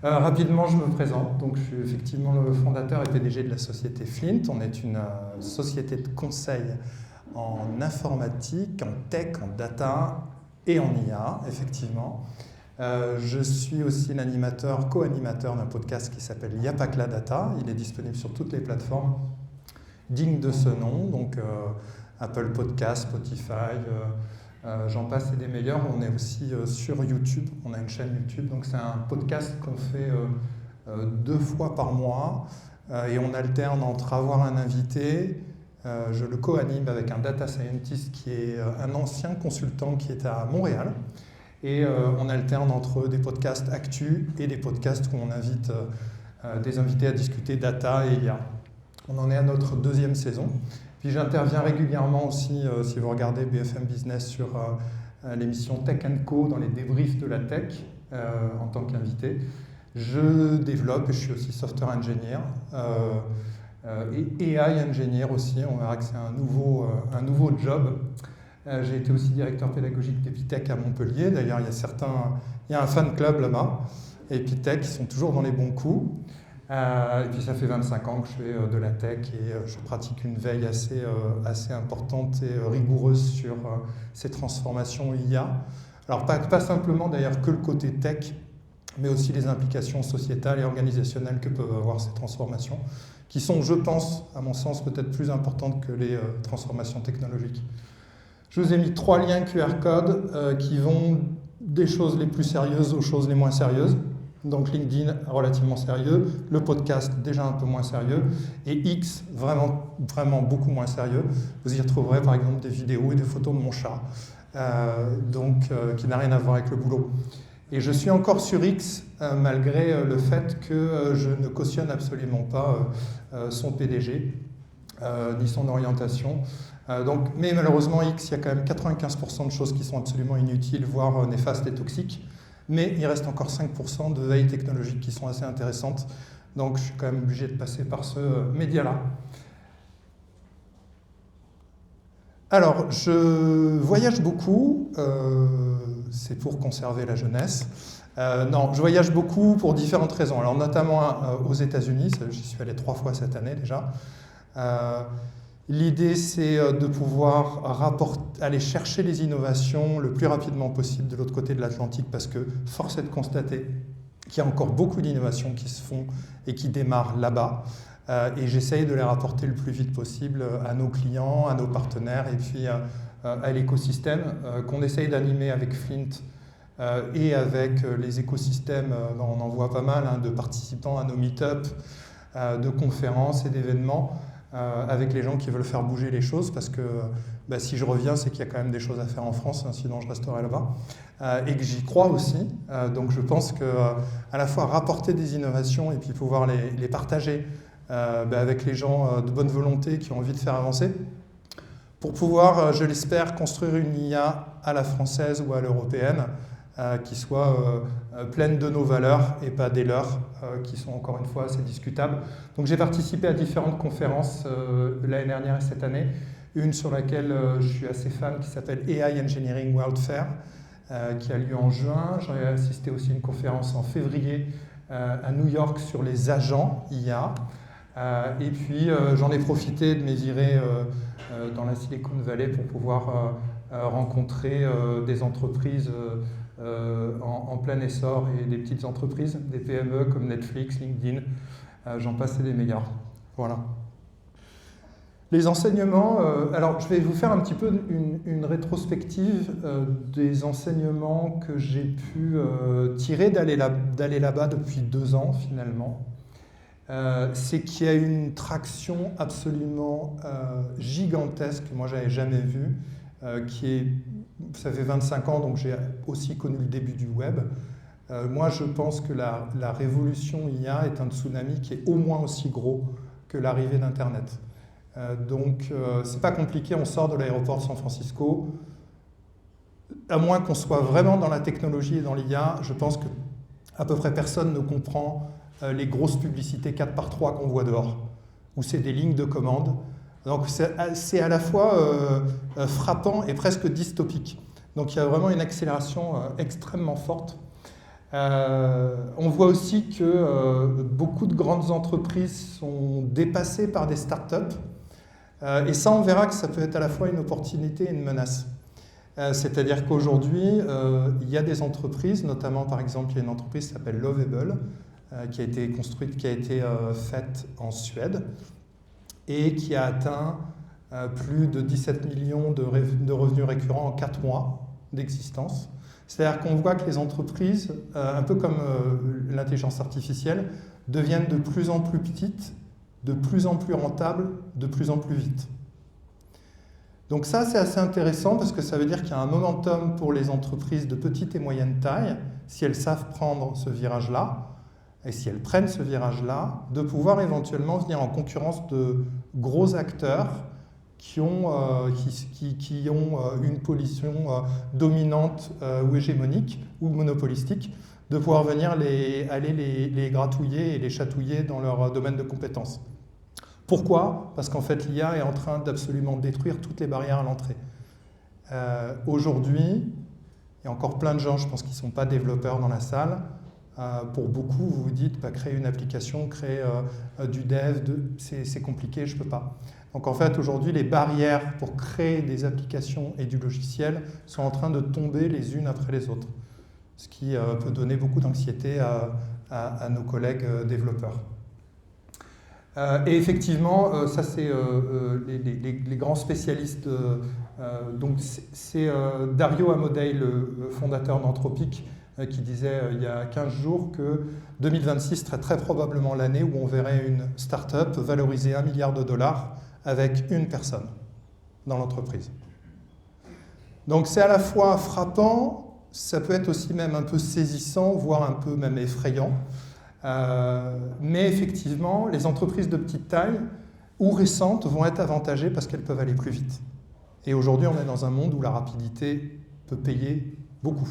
Rapidement, je me présente. Donc, je suis effectivement le fondateur et PDG de la société Flint. On est une société de conseil en informatique, en tech, en data et en IA, effectivement. Je suis aussi l'animateur, co-animateur d'un podcast qui s'appelle Y'a pas que la data. Il est disponible sur toutes les plateformes dignes de ce nom, donc Apple Podcast, Spotify, j'en passe et des meilleurs. On est aussi sur YouTube, on a une chaîne YouTube, donc c'est un podcast qu'on fait 2 fois par mois et on alterne entre avoir un invité, je le co-anime avec un data scientist qui est un ancien consultant qui est à Montréal, et on alterne entre des podcasts actus et des podcasts où on invite des invités à discuter data et IA. On en est à notre 2e saison. Puis j'interviens régulièrement aussi, si vous regardez BFM Business, sur l'émission Tech & Co, dans les débriefs de la tech, en tant qu'invité. Je développe, et je suis aussi software engineer, et AI engineer aussi. On verra que c'est un nouveau job. J'ai été aussi directeur pédagogique d'Epitech à Montpellier. D'ailleurs, il y a un fan club là-bas. Epitech, ils sont toujours dans les bons coups. Et puis ça fait 25 ans que je fais de la tech et je pratique une veille assez importante et rigoureuse sur ces transformations IA. Alors pas simplement d'ailleurs que le côté tech, mais aussi les implications sociétales et organisationnelles que peuvent avoir ces transformations, qui sont, je pense, à mon sens, peut-être plus importantes que les transformations technologiques. Je vous ai mis 3 liens QR code qui vont des choses les plus sérieuses aux choses les moins sérieuses. Donc LinkedIn, relativement sérieux, le podcast, déjà un peu moins sérieux, et X, vraiment, vraiment beaucoup moins sérieux. Vous y retrouverez par exemple des vidéos et des photos de mon chat, qui n'a rien à voir avec le boulot. Et je suis encore sur X, malgré le fait que je ne cautionne absolument pas son PDG, ni son orientation. Mais malheureusement, X, il y a quand même 95% de choses qui sont absolument inutiles, voire néfastes et toxiques. Mais il reste encore 5% de veilles technologiques qui sont assez intéressantes. Donc je suis quand même obligé de passer par ce média-là. Alors, je voyage beaucoup, c'est pour conserver la jeunesse. Non, je voyage beaucoup pour différentes raisons. Alors notamment aux États-Unis, j'y suis allé 3 fois cette année déjà. L'idée, c'est de pouvoir aller chercher les innovations le plus rapidement possible de l'autre côté de l'Atlantique, parce que force est de constater qu'il y a encore beaucoup d'innovations qui se font et qui démarrent là-bas. Et j'essaye de les rapporter le plus vite possible à nos clients, à nos partenaires, et puis à l'écosystème qu'on essaye d'animer avec Flint et avec les écosystèmes, on en voit pas mal, de participants à nos meet-up, de conférences et d'événements, avec les gens qui veulent faire bouger les choses, parce que si je reviens, c'est qu'il y a quand même des choses à faire en France, sinon je resterai là-bas, et que j'y crois aussi. Donc je pense qu'à la fois rapporter des innovations et puis pouvoir les partager avec les gens de bonne volonté qui ont envie de faire avancer, pour pouvoir, je l'espère, construire une IA à la française ou à l'européenne, qui soit pleine de nos valeurs et pas des leurs, qui sont encore une fois assez discutables. Donc j'ai participé à différentes conférences l'année dernière et cette année. Une sur laquelle je suis assez fan, qui s'appelle AI Engineering World Fair, qui a lieu en juin. J'ai assisté aussi à une conférence en février à New York sur les agents IA. Et puis j'en ai profité de mes virées dans la Silicon Valley pour pouvoir rencontrer des entreprises en plein essor, et des petites entreprises, des PME comme Netflix, LinkedIn, j'en passe et des meilleurs. Voilà. Les enseignements, alors je vais vous faire un petit peu une rétrospective des enseignements que j'ai pu tirer d'aller là-bas depuis 2 ans finalement. C'est qu'il y a une traction absolument gigantesque que moi j'avais jamais vue, ça fait 25 ans, donc j'ai aussi connu le début du web. Moi, je pense que la révolution IA est un tsunami qui est au moins aussi gros que l'arrivée d'Internet. C'est pas compliqué, on sort de l'aéroport de San Francisco. À moins qu'on soit vraiment dans la technologie et dans l'IA, je pense que à peu près personne ne comprend les grosses publicités 4x3 qu'on voit dehors, où c'est des lignes de commande. Donc c'est à la fois frappant et presque dystopique. Donc il y a vraiment une accélération extrêmement forte. On voit aussi que beaucoup de grandes entreprises sont dépassées par des startups. Et ça, on verra que ça peut être à la fois une opportunité et une menace. C'est-à-dire qu'aujourd'hui, il y a des entreprises, notamment par exemple, il y a une entreprise qui s'appelle Lovable, qui a été construite, qui a été faite en Suède et qui a atteint plus de 17 millions de revenus récurrents en 4 mois d'existence. C'est-à-dire qu'on voit que les entreprises, un peu comme l'intelligence artificielle, deviennent de plus en plus petites, de plus en plus rentables, de plus en plus vite. Donc ça, c'est assez intéressant parce que ça veut dire qu'il y a un momentum pour les entreprises de petite et moyenne taille, si elles savent prendre ce virage-là, et si elles prennent ce virage-là, de pouvoir éventuellement venir en concurrence de gros acteurs qui ont une position dominante ou hégémonique ou monopolistique, de pouvoir venir aller les gratouiller et les chatouiller dans leur domaine de compétences. Pourquoi? Parce qu'en fait, l'IA est en train d'absolument détruire toutes les barrières à l'entrée. Aujourd'hui, il y a encore plein de gens, je pense, qui ne sont pas développeurs dans la salle. Pour beaucoup, vous vous dites, créer une application, créer du dev, c'est compliqué, je ne peux pas. Donc en fait, aujourd'hui, les barrières pour créer des applications et du logiciel sont en train de tomber les unes après les autres, ce qui peut donner beaucoup d'anxiété à nos collègues développeurs. Et effectivement, ça c'est les grands spécialistes. Donc c'est Dario Amodei, le fondateur d'Anthropic, qui disait il y a 15 jours que 2026 serait très probablement l'année où on verrait une start-up valoriser $1 milliard avec une personne dans l'entreprise. Donc c'est à la fois frappant, ça peut être aussi même un peu saisissant, voire un peu même effrayant. Mais effectivement, les entreprises de petite taille ou récentes vont être avantagées parce qu'elles peuvent aller plus vite. Et aujourd'hui, on est dans un monde où la rapidité peut payer beaucoup.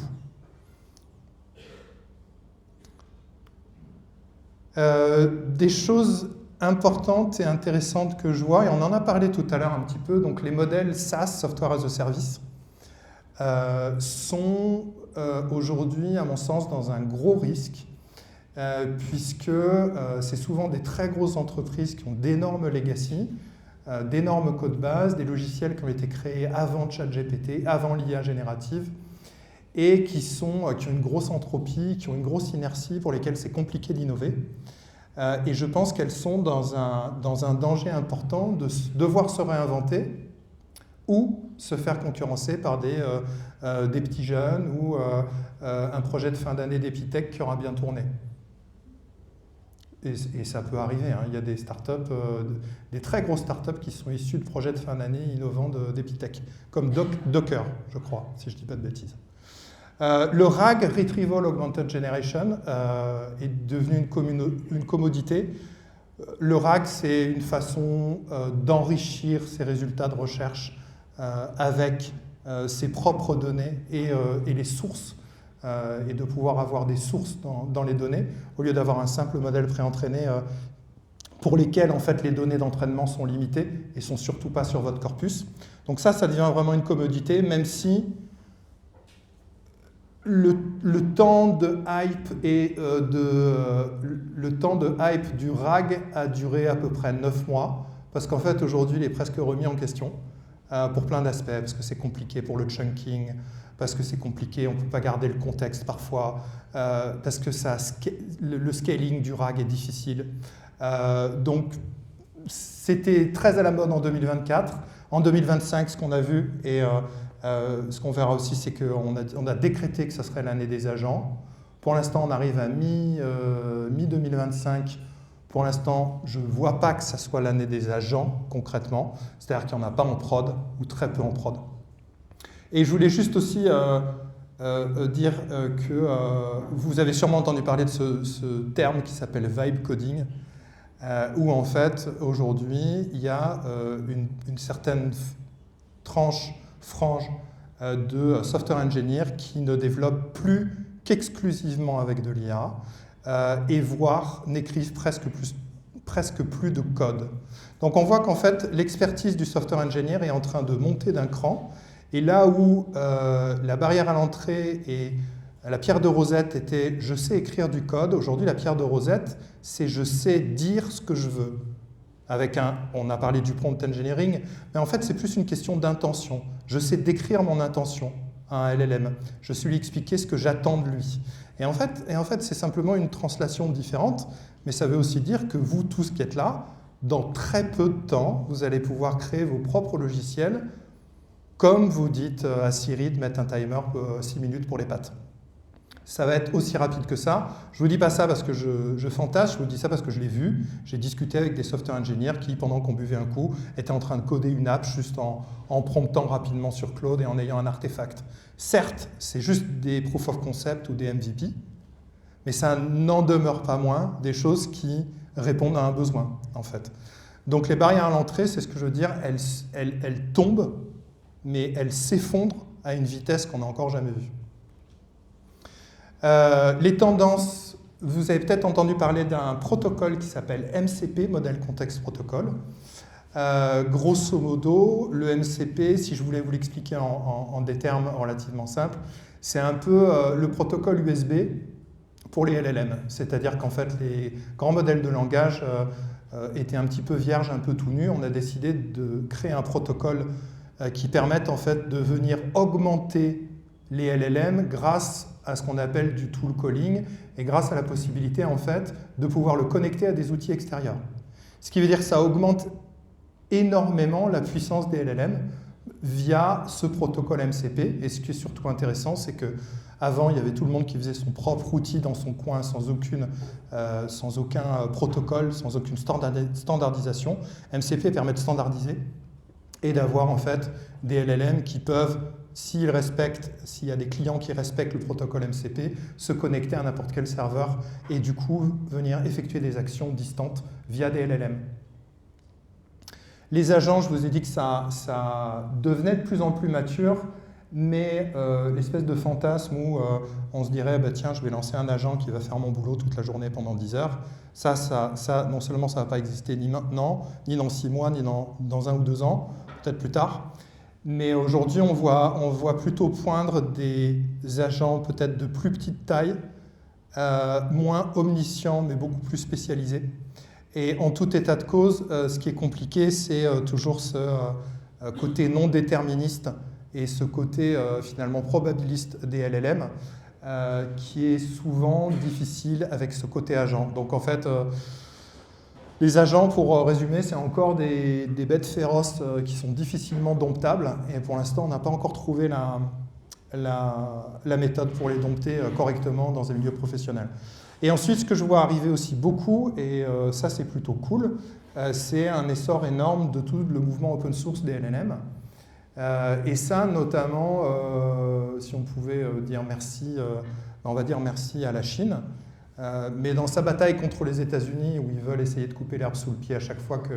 Des choses importantes et intéressantes que je vois, et on en a parlé tout à l'heure un petit peu, donc les modèles SaaS, Software as a Service, sont aujourd'hui, à mon sens, dans un gros risque, puisque c'est souvent des très grosses entreprises qui ont d'énormes legacy, d'énormes codes bases, des logiciels qui ont été créés avant ChatGPT, avant l'IA générative, et qui ont une grosse entropie, qui ont une grosse inertie, pour lesquelles c'est compliqué d'innover. Et je pense qu'elles sont dans un danger important de devoir se réinventer ou se faire concurrencer par des petits jeunes ou un projet de fin d'année d'Epitech qui aura bien tourné. Et ça peut arriver, hein. Il y a des startups, des très grosses startups qui sont issues de projets de fin d'année innovants d'Epitech, comme Docker, je crois, si je ne dis pas de bêtises. Le RAG, Retrieval Augmented Generation, est devenu une commodité. Le RAG, c'est une façon d'enrichir ses résultats de recherche avec ses propres données et les sources, et de pouvoir avoir des sources dans les données, au lieu d'avoir un simple modèle préentraîné pour lesquels en fait, les données d'entraînement sont limitées et ne sont surtout pas sur votre corpus. Donc ça devient vraiment une commodité, même si le temps de hype du RAG a duré à peu près 9 mois, parce qu'en fait aujourd'hui il est presque remis en question pour plein d'aspects, parce que c'est compliqué pour le chunking, parce que c'est compliqué, on ne peut pas garder le contexte parfois, parce que le scaling du RAG est difficile. Donc c'était très à la mode en 2024. En 2025, ce qu'on a vu et ce qu'on verra aussi, c'est qu'on a décrété que ce serait l'année des agents. Pour l'instant, on arrive à mi-2025. Pour l'instant, je ne vois pas que ce soit l'année des agents, concrètement. C'est-à-dire qu'il n'y en a pas en prod, ou très peu en prod. Et je voulais juste aussi dire que vous avez sûrement entendu parler de ce terme qui s'appelle vibe coding, où en fait, aujourd'hui, il y a une certaine frange de software engineers qui ne développent plus qu'exclusivement avec de l'IA, et voire n'écrivent presque plus de code. Donc on voit qu'en fait, l'expertise du software engineer est en train de monter d'un cran, et là où la barrière à l'entrée est La pierre de Rosette était « je sais écrire du code ». Aujourd'hui, la pierre de Rosette, c'est « je sais dire ce que je veux ». On a parlé du prompt engineering, mais en fait, c'est plus une question d'intention. Je sais décrire mon intention à un LLM. Je sais lui expliquer ce que j'attends de lui. Et en fait, c'est simplement une translation différente, mais ça veut aussi dire que vous, tous qui êtes là, dans très peu de temps, vous allez pouvoir créer vos propres logiciels, comme vous dites à Siri de mettre un timer 6 minutes pour les pattes. Ça va être aussi rapide que ça. Je ne vous dis pas ça parce que je fantasme, je vous dis ça parce que je l'ai vu. J'ai discuté avec des software engineers qui, pendant qu'on buvait un coup, étaient en train de coder une app juste en promptant rapidement sur Claude et en ayant un artefact. Certes, c'est juste des proof of concept ou des MVP, mais ça n'en demeure pas moins des choses qui répondent à un besoin, en fait. Donc les barrières à l'entrée, c'est ce que je veux dire, elles tombent, mais elles s'effondrent à une vitesse qu'on n'a encore jamais vue. Les tendances, vous avez peut-être entendu parler d'un protocole qui s'appelle MCP, Model Context Protocol. Grosso modo, le MCP, si je voulais vous l'expliquer en des termes relativement simples, c'est un peu le protocole USB pour les LLM. C'est-à-dire qu'en fait, les grands modèles de langage étaient un petit peu vierges, un peu tout nus. On a décidé de créer un protocole qui permette en fait de venir augmenter les LLM grâce à ce qu'on appelle du tool calling et grâce à la possibilité en fait de pouvoir le connecter à des outils extérieurs. Ce qui veut dire que ça augmente énormément la puissance des LLM via ce protocole MCP. Et ce qui est surtout intéressant, c'est que avant, il y avait tout le monde qui faisait son propre outil dans son coin sans aucun protocole, sans aucune standardisation. MCP permet de standardiser et d'avoir en fait des LLM qui peuvent, s'il y a des clients qui respectent le protocole MCP, se connecter à n'importe quel serveur et du coup venir effectuer des actions distantes via des LLM. Les agents, je vous ai dit que ça devenait de plus en plus mature, mais l'espèce de fantasme où on se dirait bah, tiens, je vais lancer un agent qui va faire mon boulot toute la journée pendant 10 heures, ça non seulement ça ne va pas exister ni maintenant, ni dans 6 mois, ni dans 1 ou 2 ans, peut-être plus tard. Mais aujourd'hui, on voit plutôt poindre des agents peut-être de plus petite taille, moins omniscients, mais beaucoup plus spécialisés. Et en tout état de cause, ce qui est compliqué, c'est toujours ce côté non déterministe et ce côté finalement probabiliste des LLM, qui est souvent difficile avec ce côté agent. Donc en fait, les agents, pour résumer, c'est encore des bêtes féroces qui sont difficilement domptables. Et pour l'instant, on n'a pas encore trouvé la méthode pour les dompter correctement dans un milieu professionnel. Et ensuite, ce que je vois arriver aussi beaucoup, et ça c'est plutôt cool, c'est un essor énorme de tout le mouvement open source des LLM. Et ça, notamment, si on pouvait dire merci, on va dire merci à la Chine. Mais dans sa bataille contre les États-Unis, où ils veulent essayer de couper l'herbe sous le pied à chaque fois que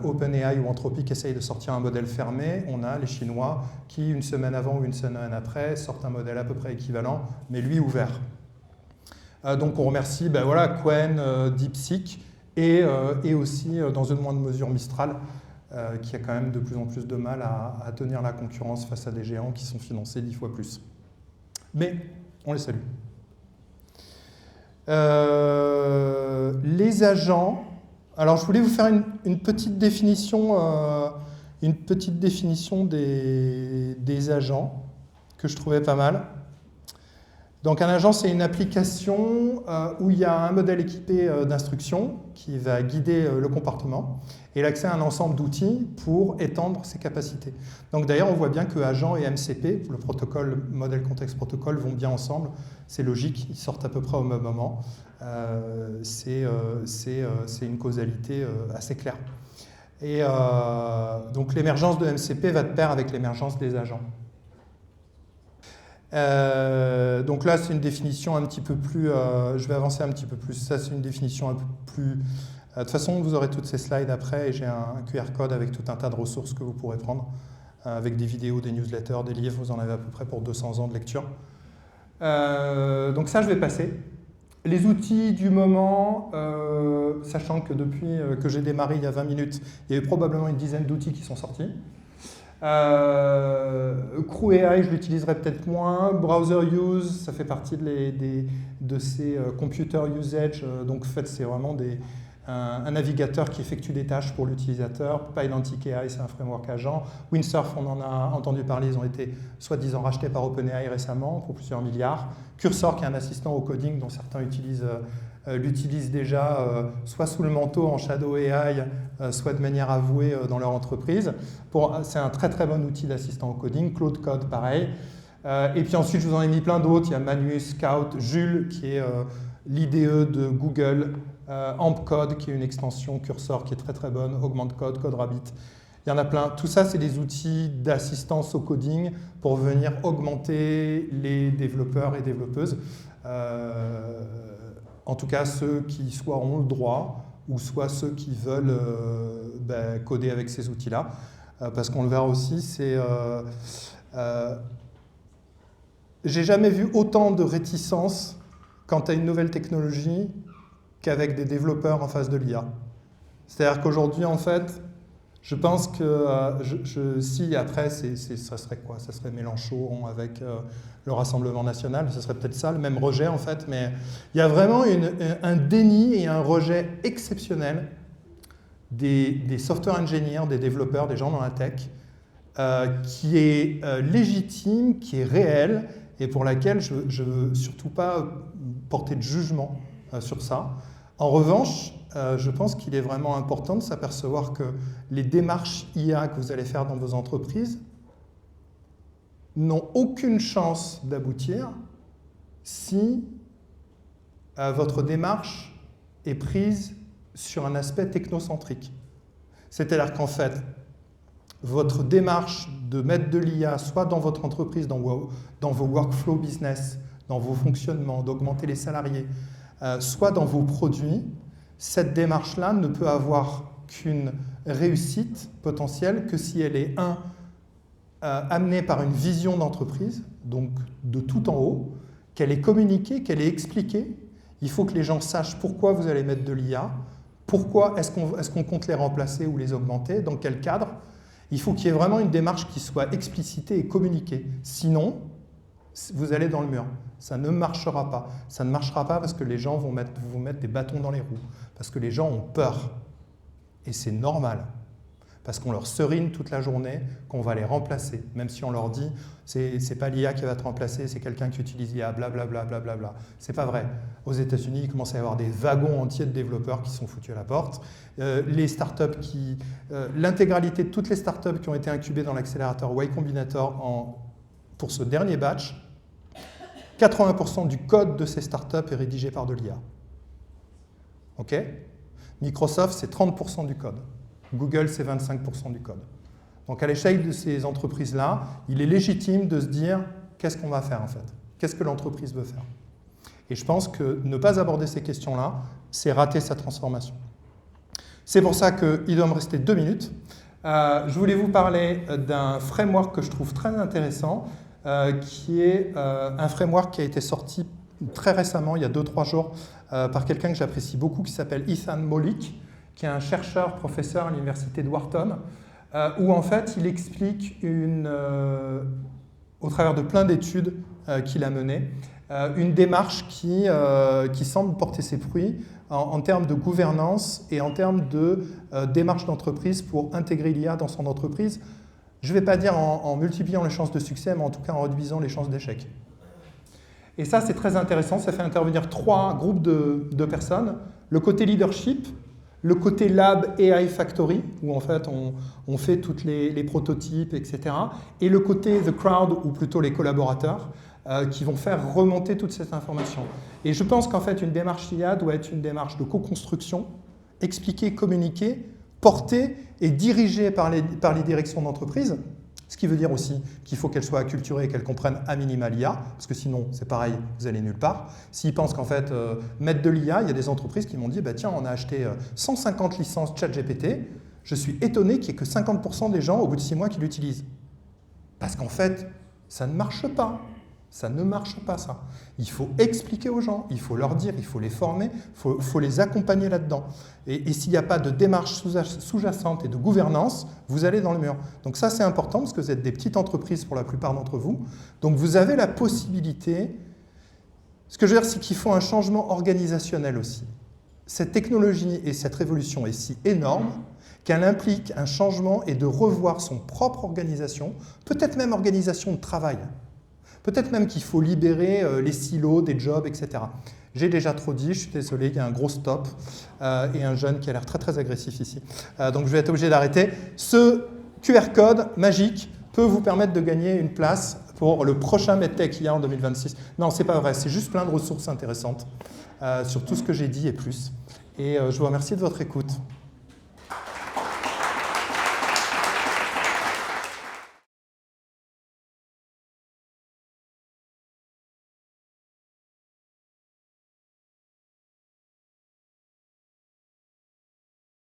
OpenAI ou Anthropic essayent de sortir un modèle fermé, on a les Chinois qui, une semaine avant ou une semaine après, sortent un modèle à peu près équivalent, mais lui ouvert. Donc on remercie Qwen, DeepSeek et aussi, dans une moindre mesure, Mistral, qui a quand même de plus en plus de mal à tenir la concurrence face à des géants qui sont financés 10 fois plus. Mais on les salue. Les agents, alors je voulais vous faire une petite définition des agents que je trouvais pas mal. Donc un agent, c'est une application où il y a un modèle équipé d'instructions qui va guider le comportement et l'accès à un ensemble d'outils pour étendre ses capacités. Donc d'ailleurs, on voit bien que agent et MCP, le protocole Model Context Protocol, vont bien ensemble. C'est logique, ils sortent à peu près au même moment. C'est une causalité assez claire. Et donc l'émergence de MCP va de pair avec l'émergence des agents. Donc là, c'est une définition un petit peu plus... je vais avancer un petit peu plus. Ça, c'est une définition un peu plus... de toute façon, vous aurez toutes ces slides après et j'ai un QR code avec tout un tas de ressources que vous pourrez prendre, avec des vidéos, des newsletters, des livres. Vous en avez à peu près pour 200 ans de lecture. Donc ça, je vais passer. Les outils du moment, sachant que depuis que j'ai démarré il y a 20 minutes, il y a eu probablement une dizaine d'outils qui sont sortis. Crew AI, je l'utiliserai peut-être moins. Browser Use, ça fait partie de ces computer usage. Donc, en fait, c'est vraiment un navigateur qui effectue des tâches pour l'utilisateur. Pydantic AI, c'est un framework agent. Windsurf, on en a entendu parler, ils ont été soi-disant rachetés par OpenAI récemment pour plusieurs milliards. Cursor, qui est un assistant au coding dont certains l'utilisent déjà, soit sous le manteau en Shadow AI, soit de manière avouée dans leur entreprise. C'est un très très bon outil d'assistant au coding. Claude Code, pareil. Et puis ensuite, je vous en ai mis plein d'autres. Il y a Manus, Scout, Jules, qui est l'IDE de Google, AmpCode, qui est une extension Cursor qui est très très bonne, AugmentCode, CodeRabbit. Il y en a plein. Tout ça, c'est des outils d'assistance au coding pour venir augmenter les développeurs et développeuses. En tout cas, ceux qui soit ont le droit ou soit ceux qui veulent coder avec ces outils-là. Parce qu'on le verra aussi, j'ai jamais vu autant de réticence quant à une nouvelle technologie qu'avec des développeurs en face de l'IA. C'est-à-dire qu'aujourd'hui, en fait, je pense que si après, ça serait quoi? Ça serait Mélenchon avec le Rassemblement national, ce serait peut-être ça, le même rejet en fait, mais il y a vraiment un déni et un rejet exceptionnel des software engineers, des développeurs, des gens dans la tech, qui est légitime, qui est réel, et pour laquelle je ne veux surtout pas porter de jugement sur ça. En revanche, je pense qu'il est vraiment important de s'apercevoir que les démarches IA que vous allez faire dans vos entreprises n'ont aucune chance d'aboutir si votre démarche est prise sur un aspect technocentrique. C'est-à-dire qu'en fait, votre démarche de mettre de l'IA soit dans votre entreprise, dans vos workflows business, dans vos fonctionnements, d'augmenter les salariés, soit dans vos produits, cette démarche-là ne peut avoir qu'une réussite potentielle que si elle est, amenée par une vision d'entreprise, donc de tout en haut, qu'elle est communiquée, qu'elle est expliquée. Il faut que les gens sachent pourquoi vous allez mettre de l'IA, pourquoi est-ce qu'on compte les remplacer ou les augmenter, dans quel cadre. Il faut qu'il y ait vraiment une démarche qui soit explicitée et communiquée. Sinon, vous allez dans le mur. Ça ne marchera pas. Ça ne marchera pas parce que les gens vont vous mettre des bâtons dans les roues. Parce que les gens ont peur. Et c'est normal. Parce qu'on leur serine toute la journée qu'on va les remplacer. Même si on leur dit, c'est pas l'IA qui va te remplacer, c'est quelqu'un qui utilise l'IA, blablabla, blablabla. C'est pas vrai. Aux États-Unis, il commence à y avoir des wagons entiers de développeurs qui sont foutus à la porte. Les startups l'intégralité de toutes les startups qui ont été incubées dans l'accélérateur Y Combinator pour ce dernier batch, 80% du code de ces startups est rédigé par de l'IA. OK? Microsoft, c'est 30% du code. Google, c'est 25% du code. Donc à l'échelle de ces entreprises-là, il est légitime de se dire qu'est-ce qu'on va faire en fait? Qu'est-ce que l'entreprise veut faire? Et je pense que ne pas aborder ces questions-là, c'est rater sa transformation. C'est pour ça qu'il doit me rester 2 minutes. Je voulais vous parler d'un framework que je trouve très intéressant, qui est un framework qui a été sorti très récemment, il y a 2-3 jours, par quelqu'un que j'apprécie beaucoup, qui s'appelle Ethan Mollick, qui est un chercheur, professeur à l'université de Wharton, où en fait il explique au travers de plein d'études qu'il a menées, une démarche qui semble porter ses fruits en termes de gouvernance et en termes de démarche d'entreprise pour intégrer l'IA dans son entreprise. Je ne vais pas dire en multipliant les chances de succès, mais en tout cas en réduisant les chances d'échec. Et ça, c'est très intéressant. Ça fait intervenir 3 groupes de personnes. Le côté leadership, le côté lab AI factory, où en fait on fait tous les prototypes, etc. Et le côté the crowd, ou plutôt les collaborateurs, qui vont faire remonter toute cette information. Et je pense qu'en fait, une démarche IA doit être une démarche de co-construction, expliquée, communiquée, portée et dirigée par les directions d'entreprise, ce qui veut dire aussi qu'il faut qu'elle soit acculturée et qu'elle comprenne à minima l'IA, parce que sinon, c'est pareil, vous allez nulle part. S'ils pensent qu'en fait, mettre de l'IA, il y a des entreprises qui m'ont dit, bah, tiens, on a acheté 150 licences ChatGPT, je suis étonné qu'il n'y ait que 50% des gens, au bout de 6 mois, qui l'utilisent. Parce qu'en fait, ça ne marche pas. Ça ne marche pas, ça. Il faut expliquer aux gens, il faut leur dire, il faut les former, il faut les accompagner là-dedans. Et s'il n'y a pas de démarche sous-jacente et de gouvernance, vous allez dans le mur. Donc ça, c'est important parce que vous êtes des petites entreprises pour la plupart d'entre vous. Donc vous avez la possibilité... Ce que je veux dire, c'est qu'il faut un changement organisationnel aussi. Cette technologie et cette révolution est si énorme qu'elle implique un changement et de revoir son propre organisation, peut-être même organisation de travail. Peut-être même qu'il faut libérer les silos des jobs, etc. J'ai déjà trop dit, je suis désolé, il y a un gros stop et un jeune qui a l'air très très agressif ici. Donc je vais être obligé d'arrêter. Ce QR code magique peut vous permettre de gagner une place pour le prochain MedTech IA en 2026. Non, c'est pas vrai, c'est juste plein de ressources intéressantes sur tout ce que j'ai dit et plus. Et je vous remercie de votre écoute.